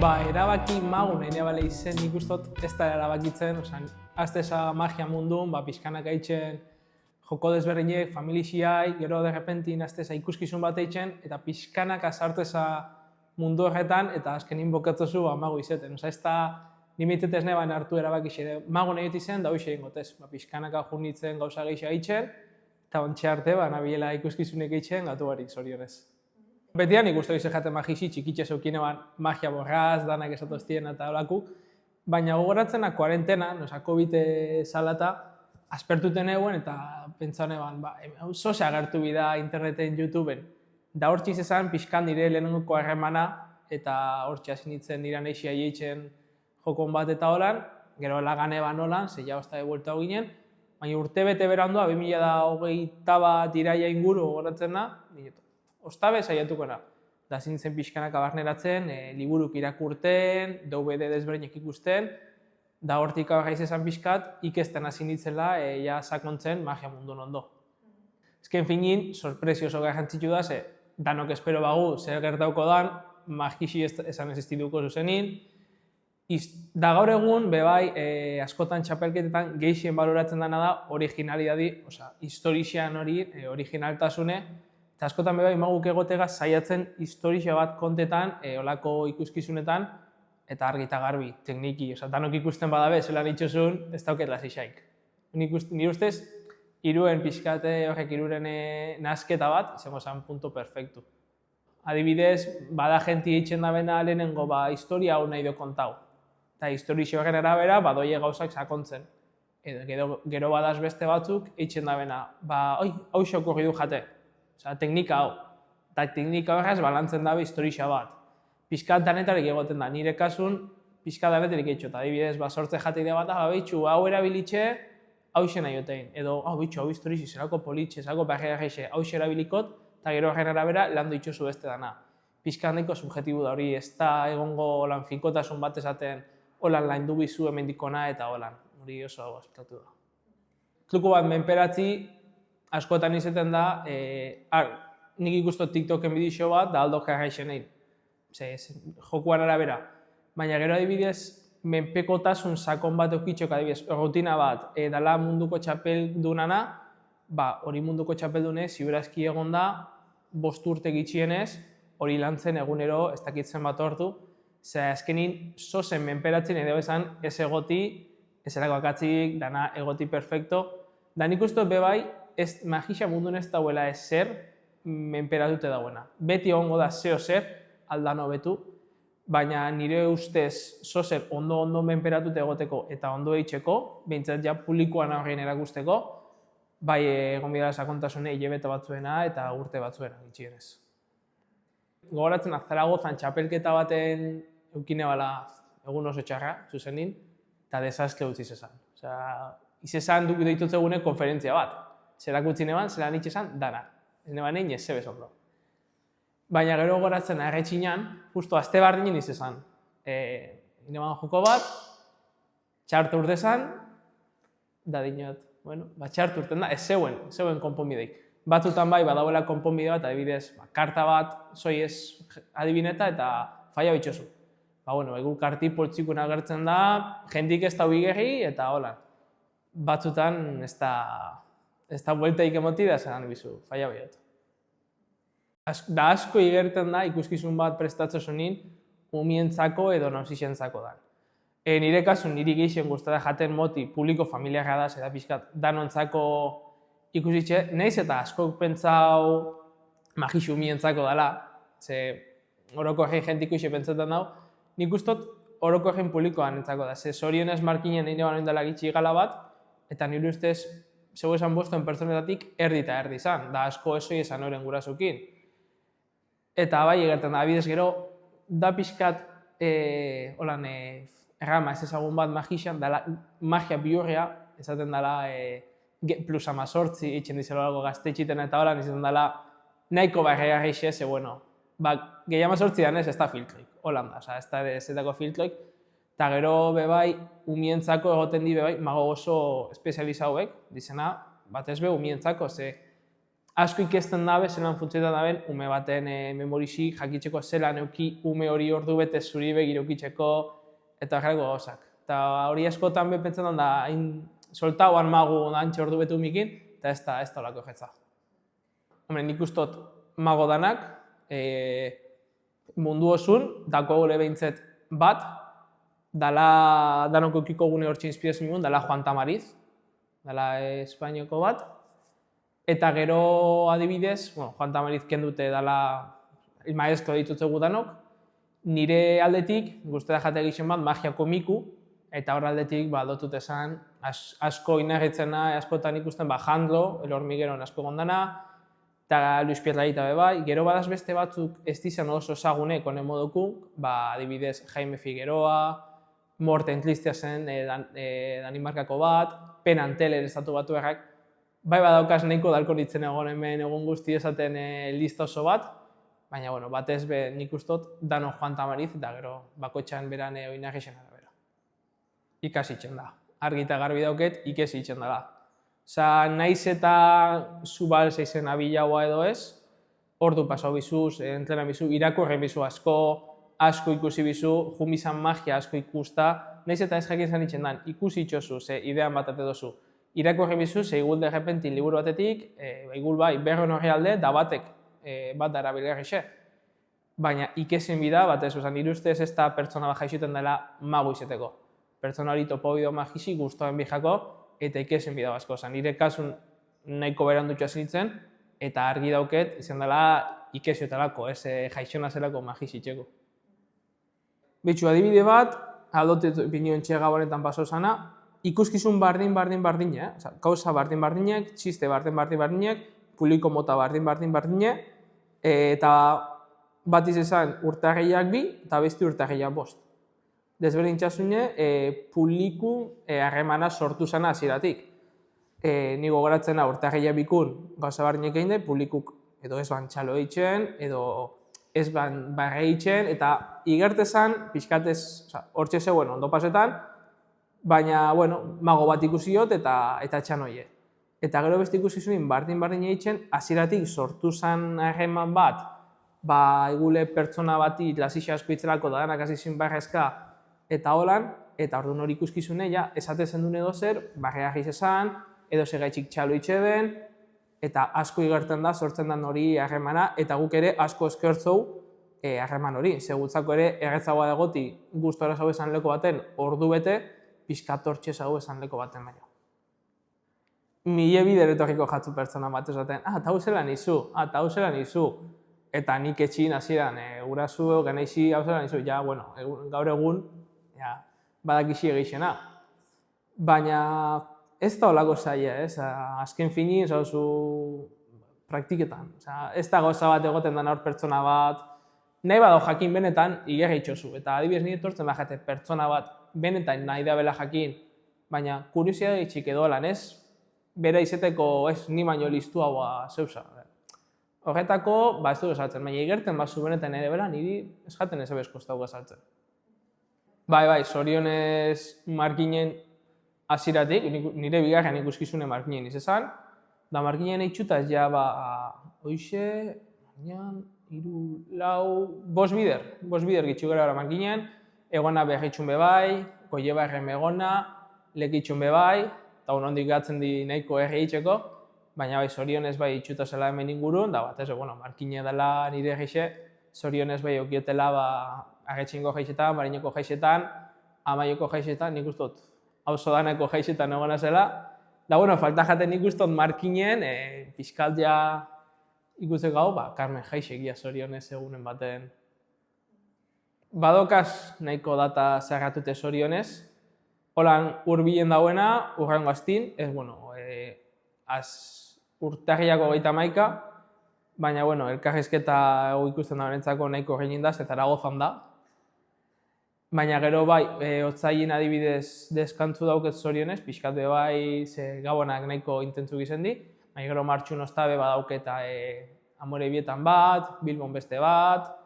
Erabaki magun ene bale izen nik ustot ez da erabakitzen, azteza magia mundun, pixkanak aitzen, joko desberdinek, familixiai, gero derrepentin azteza ikuskizun bat eitzen, eta pixkanak azarteza mundu horretan, eta azkenin bokatzozu mago izeten. Ez da, nimitetez neban hartu erabakixe, mago nahi izen, da hoxe ingotez. Pixkanaka jurnitzen gauza gehiago aitzen, eta ontxe arte, nabiela ikuskizunek eitzen, gatu barik zorionez. Betian ikustu izan jaten magixi, txikitxe zeukine magia borraz, danak esatoztien eta olakuk, baina gogoratzena kuarentena, COVID salata, aspertuten eguen eta pentsan eban, zoze agertu bida interneten, YouTubeen. Da hortxiz esan, pixkan nire lehenengoko harremana eta hortxe hasi nintzen nire neixia eitzen jokon bat eta holan, gero lagan eban holan, ze ja ozta ebuelta ginen, baina urte bete berandua, 2021 bat iraia inguru gogoratzen da, ostabe saiatuko na. Da zintzen pixkanak abarneratzen, liburuk irakurten, DVD desberdinak ikusten, da hortik abarraiz esan pixkat, ikesten hasi nintzela, ja sakontzen magia mundun ondo. Ezken finin, sorpresio oso garrantzitsu da, ze danok espero bagu zer gertauko dan, magixi esan existituko zuzenin. Da gaur egun, bebai, askotan txapelketetan gehixien baloratzen dena da originalidadi, historixian hori, originaltasune, eta askotan bebai maguk egotega saiatzen historia bat kontetan, olako ikuskizunetan, eta argi eta garbi, tekniki, danok ikusten badabe, zelan itxosun, ez dauketla zixaik. Nire ustez, iruen pixkate horrek iruren nasketa bat, izango zen punto perfectu. Adibidez, bada jenti eitzen da bena lehenengo, historia hau nahi do kontau. Eta historia horren arabera, badoie gauzak sakontzen. Gero badaz beste batzuk, eitzen da bena, hau xokorri du jate. Teknika hau. Eta teknika horraz balantzen dabe historia bat. Piskat danetarik egoten da, nire kasun piskat danetarik eitxo. Eta adibidez, sortze jate idea bat, behitxu, hau erabilitxe, hau isen nahi otein. Edo, behitxu, hau historia zerako politxe, zerako barriak eixe, hau isen erabilikot, eta gero horren arabera landu itxosu beste dana. Piskat nahiko subjetibu da hori, ez da egongo lan finkotasun bat esaten, holan lain du bizu emendikona eta holan. Hori oso hau aspektatu da. Truko bat menperatzi, askotan izaten da, nik ikustu TikToken bideo bat, da aldo jarraixen egin. Jokuan arabera. Baina gero adibidez, menpekotasun sakon bat eukitxok adibidez, rutina bat, dala munduko txapeldunana, hori munduko txapeldunez, ziurazki egon da, 5 urte gitxienez, hori lantzen egunero ez dakitzen bat hortu, ze azkenin zozen menperatzen edo esan ez egoti, ez erako akatzik, dana egoti perfecto, da nik uste bebai, magia mundun ez dauela ez zer menperatute dauena. Beti egongo da zeo zer aldan hobetu, baina nire ustez zozer ondo menperatute egoteko eta ondo eitzeko, behintzat ja publikoan aurrein erakusteko, bai egon bidala sakontasune hilabete batzuena eta urte batzuena gitxienez. Gogoratzen Zaragozan txapelketa baten eukine bala egun oso txarra, zuzenin, eta desastre utzi zezan. Izezan duk doitutze gune konferentzia bat. Zerak utzi neban, zelan itxesan, dana. Ez neban egin ez zebez ondo. Baina gero gogoratzen arretxinan, justo azte bardinen izezan. Neban joko bat, txartu urtezan, da dinot, txartu urten da, ez zeuen konponbideik. Batzutan bai, badauela konponbide bat, adibidez, karta bat, zoi ez adibineta eta falla bitxosu. Egu karti poltsikun agertzen da, jendik ez da uigerri eta hola. Batzutan ez da bueltaik emoti da zelan bizu, falla biot. Da asko igerten da ikuskizun bat prestatzosunin umientzako edo nausixentzako da. Nire kasun, niri gehixen guztada jaten moti publiko familiarra da, eta pixkat danontzako ikusitxe, nahiz eta askok pentsau magixu umientzako dela, ze oroko egin jentiko ise pentsatzen dau, nik ustot oroko egin publikoan entzako da, ze zorionez markinen nire banoin dela gitxi gala bat, eta nire ustez, zego esan bostoen pertsonetatik erdi eta erdi izan, da asko esoi esan horren gurasokin. Eta bai egerten da, abidez gero, da pixkat, errama ez ezagun bat magixan, magia bihurria, esaten dela plus 18, itxen dizelo algo gaztetxiten eta holan, izaten dela nahiko barrega geixe, ze bueno, gehi 18 danez ez da filtroik, holan da, ez da zetako filtroik, eta gero bebai, umientzako egoten di bebai, mago oso espezializauek, dizena, bat ez be umientzako, ze asko ikesten dabe, zelan funtzioetan daben, ume baten memorixi jakitzeko zelan euki ume hori ordu bete zuri begirokitzeko, eta jarrako gauzak. Eta hori askotan pentsetan da, hain soltauan magu dantxe ordu bete umikin, eta ez da olako jetza. Hombre, nik ustot mago danak, mundu osun, dako gure behintzet bat, dala danok eukiko gune hortxe inspirazio nigun, dala Juan Tamariz, dala Espainiako bat, eta gero adibidez, Juan Tamariz kendute dala maestro ditutzegu danok, nire aldetik, guztera jate egiten bat, magiako miku, eta hor aldetik dotut esan, asko inagitzena, askotan ikusten, Jandlo, El Hormigueron asko gondana, eta Luis Piedrahita bebai, gero badaz beste batzuk ez dizan oso ezagunek honen moduku, adibidez Jaime Figueroa, Morten Clistiasen Danimarkako bat, Penn & Teller estatu batuarrak, bai badaukaz nahiko dalko ditzen egon hemen egun guzti esaten lista oso bat, baina batez be nik ustot dano Juan Tamariz eta gero bakoitxan beran oinarrixen arabera. Ikasitzen da, argi eta garbi dauket ikasitzen dela. Osa, naiz eta zubal zeizen abilagoa edo ez, ordu pasau bizuz, entrenan bizu, irakurren bizu asko ikusi bizu, jumizan magia asko ikusta, naiz eta ez jakin zanitzen dan, ikusi itxozu, ze idean bat atedozu. Irakurren bizu, ze igul de repenti liburu batetik, igul bai, berron horri alde, da batek bat da erabilgarrixe. Baina ikesin bida, batez, nire ustez ez da pertsona bat jaixuten dela mago izeteko. Pertsona hori topo bideo magisi, guztoen bijako, eta ikesin bida basko. Nire kasun nahiko berandutxoa zinitzen, eta argi dauket, izan dela ikesiotelako, ez jaixona zelako magisitzeko. Betxu, adibide bat, aldotet opinioen txega honetan paso zana, ikuskizun bardin-bardin-bardinak, gauza bardin-bardinak, txiste bardin-bardin-bardinak, publiko mota bardin-bardin-bardinak, eta bat izan urtarriak bi eta beste urtarriak bost. Desberdin txasune, publiku harremana sortu zana hasieratik. Nigo goratzena urtarriak bikun gauza bardinak egin, publikuk edo ez ban txalo eitzen, edo ez ban barre eitzen, eta igertezan, pixkatez, hortxe zegoen ondo pasetan, baina, mago bat ikusiot eta txan hoie. Eta gero beste ikusi zuen bardin eitzen, hasieratik sortu zen harreman bat, egule pertsona bati lasixia asko itzelako da denak hasi zuen barrezka eta holan, eta orduan hori ikuskizune, esate zen duen edo zer, barreak izan, edo segaitxik txalo itxeben, eta asko igerten da, sortzen den hori harremana, eta guk ere asko eskertzou harreman hori. Segutzako ere, erretzagoa dagoti gustora zau esan leko baten, ordu bete, pizkatortxe zau esan leko baten baino. Mile bider etorriko jatzu pertsona bat esaten, eta hau zelan izu, eta hau zelan izu. Eta nik etxin hasieran, gurasu, genaizi hau zelan izu, gaur egun, badakixi egixena. Baina ez da olako zaila, azken fini, zauzu praktiketan. Ez da gauza bat egoten den hor pertsona bat, nahi badau jakin benetan, igerra itxozu. Eta adibidez nire etortzen behar pertsona bat benetan nahi da bela jakin, baina kuriosia egitxik edo lan, ez? Bera izeteko ez ni baino listu haua zeusa. Horretako, ez du esaltzen, baina igerten bazu benetan ere bela, niri eskaten ez ebezko ez dauka esaltzen. Bai, zorionez markinen hasieratik, nire bigarren ikuskizune markinen izan, da markinen eitxutaz hoxe, bost bider gitxu gara markinen, egona behitxun bebai, goie barren egona, lekitxun bebai, eta ondik gatzen di nahiko erri itxeko, baina zorionez itxuta zela hemen ingurun, da batez, markine dela nire egixe, zorionez okietela agetxingo jaixetan, marineko jaixetan, amaioko jaixetan, nik ustot, auzodaneko jaixetan egona zela, da falta jaten nik ustot markinen, pixkaldia ikusteko hau, Carmen jaixe egia zorionez egunen baten. Badokaz nahiko data zerratute zorionez, holan urbilen dauena, urrengo astin, urtarriako 31, baina, elkarrizketa ikusten da berentzako nahiko horrein indaz, eta Aragozan da. Baina gero otzaien adibidez deskantzu dauket zorionez, pixkat ze gabonak nahiko intentzu gizendi, baina gero martxun ostabe badauketa Amore Bietan bat, Bilbon beste bat,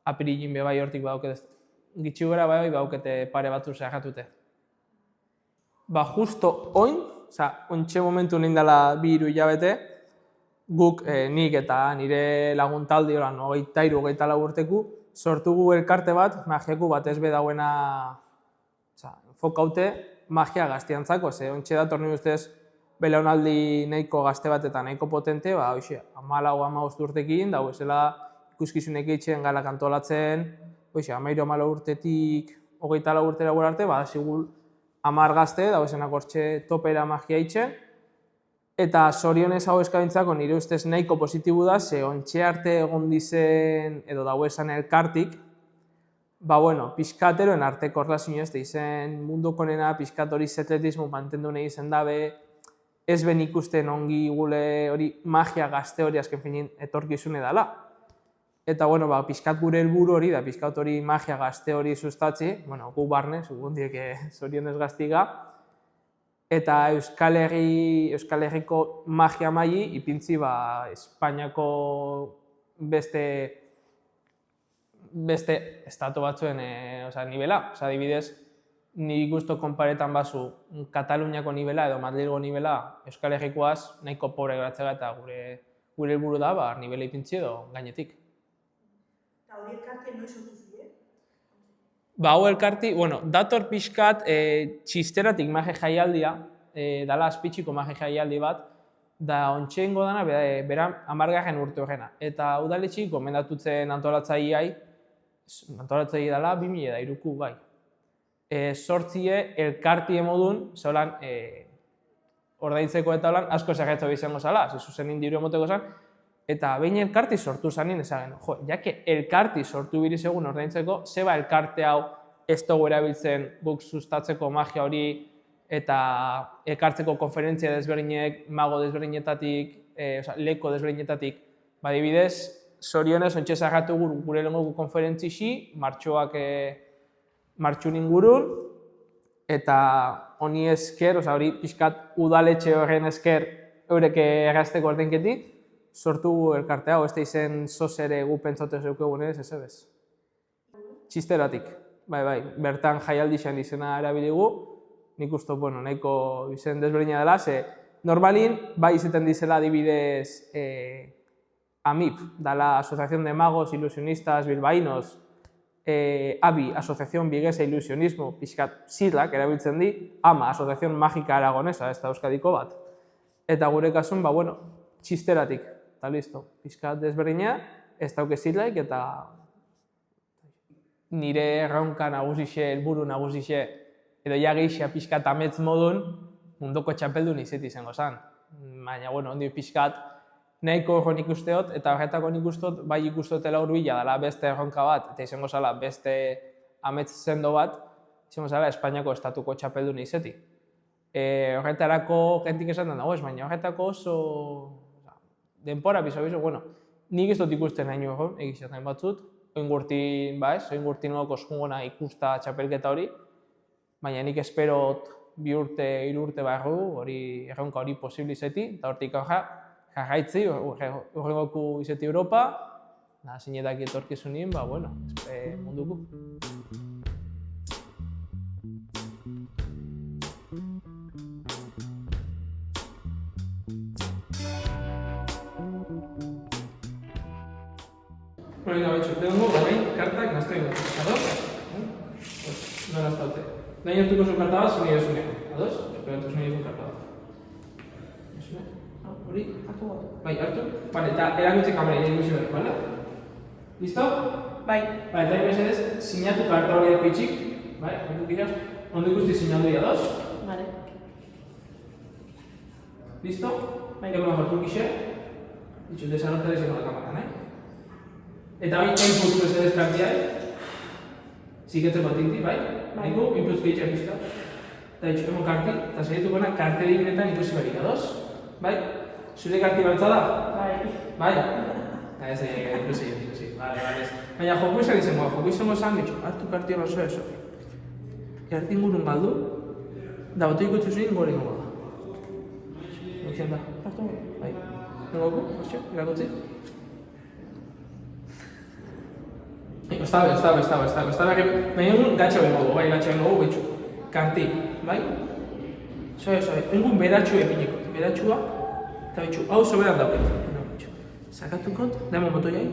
Apirilin bebai hortik badauket, gitxu gara badaukete pare batzu zerratute. Justo oin, ontxe momentu nindala 2-3 hilabete, guk nik eta nire lagun talde horan 23-24 urteku sortugu elkarte bat, magiaku bat ez bedauena enfokaute magia gaztiantzako, ze ontxe dator nire ustez belaunaldi nahiko gazte bat eta nahiko potente, 14-15 urtekin, dago esela ikuskizunek eitzen galak antolatzen, 13-14 urtetik 24 urtera gure arte, sigur 10 gazte, dago esenak hortxe topera magia eitzen, eta zorionez hau eskaintzako nire ustez nahiko positibu da, ze ontxe arte egon dizen edo dago esan elkartik, pixkateroen arteko erlazio ez da izen munduko nena, pixkat hori atletismo mantendu nahi izen dabe, ez ben ikusten ongi gule hori magia gazte hori azken finin etorkizune dela. Eta, pixkat gure helburu hori da, pixkat hori magia gazte hori sustatzi, gu barne, segundiek zorionez gaztiga, eta Euskal Herriko magia maili ipintzi Espainiako beste estatu batzuen nivela. Adibidez, niri gusto konparetan bazu Kataluniako nivela edo Madrilgo nivela Euskal Herrikoaz nahiko pobre geratzea eta gure helburu da nivela ipintzi edo gainetik. Eta hori elkarte noiz sortu zuen? Hau elkarti, dator pixkat txisteratik magia jaialdia, dala azpitxiko magia jaialdi bat, da ontsengo dana, bera 10. urte horrena. Eta udaletxik gomendatutzen antolatzaileai dela 2003ko bai. Sortzie elkartie modun, zaulan ordaintzeko eta holan asko zagetzo izango zala, zuzen indiru emoteko zan, eta behin elkarti sortu zanin ezagen, jake elkarti sortu biri segun ordaintzeko, zeba elkarte hau ez dugu erabiltzen guk sustatzeko magia hori eta elkartzeko konferentzia desberdinek, mago desberdinetatik, leko desberdinetatik. Adibidez, zorionez ontxe zagatu gure lehenko konferentzixi, martxun ingurun, eta honi esker, hori pixkat udaletxe horren esker eurek errazteko ordainketik, sortu elkarte hau, ez da izen zozere gu pentsote zeukegunez, ez ebez. Txisteratik, bertan jaialdixan izena erabiligu, nik uste, nahiko izen desberdina dela, ze normalin, izaten dizela adibidez AMIP, dala Asociación de Magos Ilusionistas Bilbaínos, ABI, Asociación Viguesa Ilusionismo, pixkat zilak erabiltzen di, AMA, Asociación Mágica Aragonesa, ez da euskadiko bat. Eta gure kasun, txisteratik, eta listo, pixkat desberdina, ez dauke zitlaik, eta nire erronka nagusixe, helburu nagusixe, edo jagixa pixkat amets modun, munduko txapeldun izet izango zen. Baina, ondi pixkat, nahiko nik usteot, eta horretako nik usteot, ikustotela urbila dela beste erronka bat, eta izango zala beste amets zendo bat, izango zala Espainiako estatuko txapeldun izeti. Horretarako gentik esan den dago ez, baina horretako oso denpora bizo, nik ez dut ikusten nahi egon, egizatzen batzut, oingurtin nolako zungona ikusta txapelketa hori, baina nik esperot 2 urte, 3 urte barru, hori erronka hori posible izeti, eta hortik jarraitzi, horrengoku izeti Europa, zinetak etorkizunin, munduko. Venga, lehenengo, kartak naztu egin dut, ados? No naztaute. Nahi hartuko zuen karta bat, zuni eduzuneko, ados? Esperatu zuni eduzun karta bat. Hori, hartu bat. Hartu? Eta erakutze kamera ilusio behar, bale? Listo? Bai. Eta mesedez, sinatu karta hori pitxik, ondo ikusti sinatu dira, ados? Bale. Listo? Egon hartu gixe, ditxo, desanotare zego da kamera, nahi? Eta bain input mesedez kartiai, ziketzeko tinti, bai? Niko, input gehiago pizka. Eta ditxo, emon karti, eta segietu gana karte diginetan ikusi barik, ados? Bai? Zure karti baltza da? Bai. Eta ez ikusi. Baina joko izan izango, hartu karti hori oso eso. Karti ingurun galdu, da boto ikutzu zuen gore ingo da. Hoxen da. Hartu? Bai. Nengoku, hostio, irakutzi? Estaba baina egun gatxa bengo du, betxu. Karti, bai? Soe, egun beratxu epiniko. Beratxua, eta betxu, hau soberan dauket. Sakatukot, demo botoiai.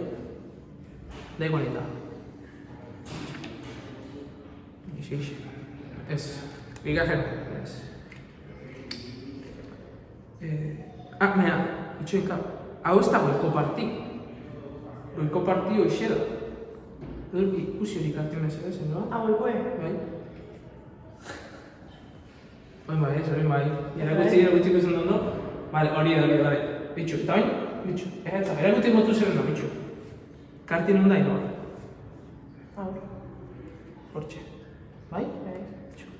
Da igualita. Ix. Ez. Bigarren. Ez. Mira, itxoinka. Hau ez da goiko parti. Goiko parti hoxe da. Ikusi hori kartin ez, no? Goikoe. Bai. Bai, ez, hori bai. Erakutziko zen dondo. Vale, hori da. Bitxu, eta bain? Bitxu. Erakutik motu zer da, bitxu. Kartin hon da inoa. Hortxe. Bai?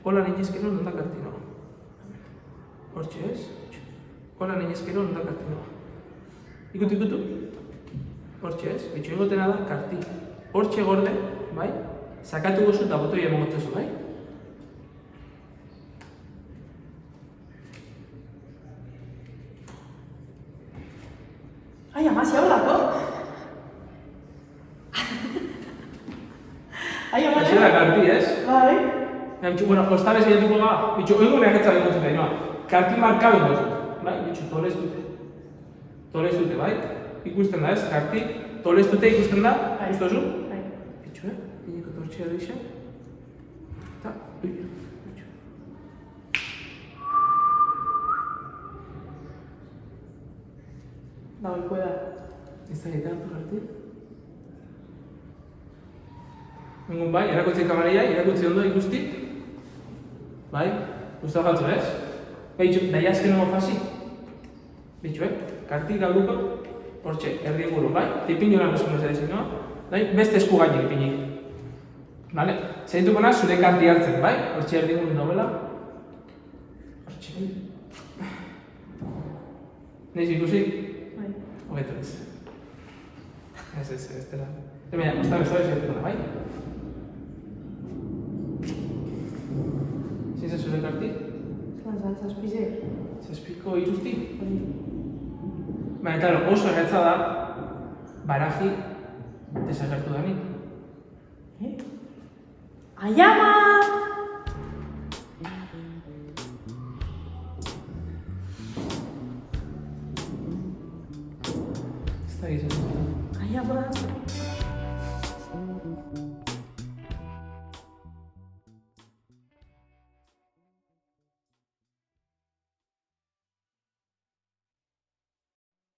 Hola niñezkero non da kartinoa. Hortxe ez? Hola niñezkero non da kartinoa. Ikutu. Hortxe ez? Bitxu egotena da karti. Hortxe gorde, bai? Sakatu gozu eta botoi emongotezu, bai? Ai, ama, xeo dago. Ai, ama, Ese da karti, ez? Bai. Bitxu, bueno, ostabez bilatuko ga, bitxu, oingo neaketza bengo zute, inoa. Karti marka bengo zute, bai? Bitxu, tolez dute, bai? Ikusten da, ez? Karti, tolez dute ikusten da, ikustozu? Bai. Bitxu, Ineko tortxea duixe. Eta, bitxu. Da, goikoe da. Ez da egiten hartu karti? Engun bai, erakutzi kamaraiai, erakutzi ondo ikusti. Bai, guztua jatzu, ez? Bitxu, daia azken nago fasi. Bitxu, karti galduko, hortxe, erdi inguru, bai? Tipin joan esku mesedez, no? Bai, beste esku gainik ipinik. Vale? Zaituko naz, zure karti hartzen, bai? Hortxe erdi inguru novela. Hortxe. Neiz ikusi? Bai. Hogeto ez. Ez dela. Mira, ostabez zaituko na, bai? Zintza zure karti? Zazpize. Zazpiko iruzti? Baina, claro, oso erretza da baraji desagertu danik. Ai, ama! Ez da gizatu. Ai, ama!